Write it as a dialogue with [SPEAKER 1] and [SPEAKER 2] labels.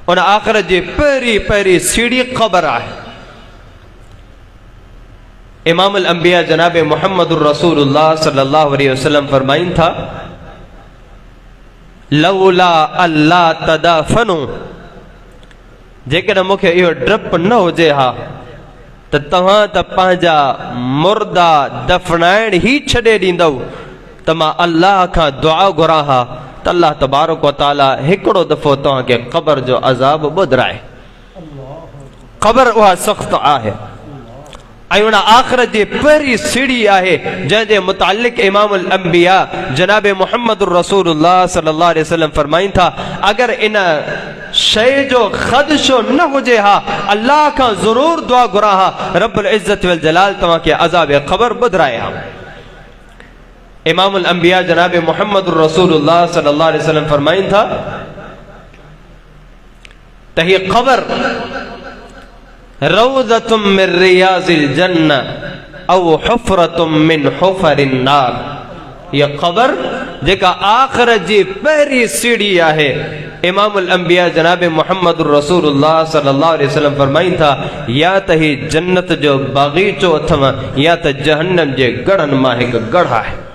[SPEAKER 1] उन आख़िरत जी पहिरीं पहिरीं सीढ़ी क़ब्र आहे। इमामुल अंबिया जनाब मुहम्मदुर रसूलुल्लाह सल्लल्लाहु अलैहि वसल्लम फरमाइन था, लौला अल्लाह तदफनु, जेकॾहिं मूंखे इहो डपु न हुजे हा त तव्हां त पंहिंजा मुर्दा दफ़नाइण ई छॾे ॾींदव त मां अल्लाह खां दुआ घुरां हा त अल्लाह तबारक व तआला हिकिड़ो दफ़ो तव्हांखे क़ब्र जो अज़ाब ॿुधाए। क़ब्र उहा सख़्त आहे ऐं उन आख़िरत जी पहिरीं सीढ़ी आहे जंहिंजे मुतालिक़ इमामुल अंबिया जनाब मुहम्मदुर रसूलुल्लाह सल्लल्लाहु अलैहि वसल्लम फरमाइन था, अगर इन शइ जो ख़दशो न हुजे हा अल्लाह खां ज़रूर दुआ घुरां हा रब्बुल इज़्ज़त वल जलाल तव्हांखे अज़ाब क़ब्र ॿुधाए हा। इमामुल अंबिया जनाब मुहम्मदुर रसूलुल्लाह सल्लल्लाहु अलैहि वसल्लम फरमाइन था त हीअ क़ब्र रौज़तुम मिन रियाज़िल जन्नह औ हुफ़रतुम मिन हुफ़रिन नार। यह क़ब्र जेका आख़िरत जी पहिरीं सीढ़ी आहे, इमामुल अंबिया जनाब मुहम्मदुर रसूलुल्लाह सल्लल्लाहु अलैहि वसल्लम फरमाइन था, या त ही जन्नत जो बाग़ीचो अथव या त जहन्नम जे गढ़नि मां हिकु गढ़ आहे।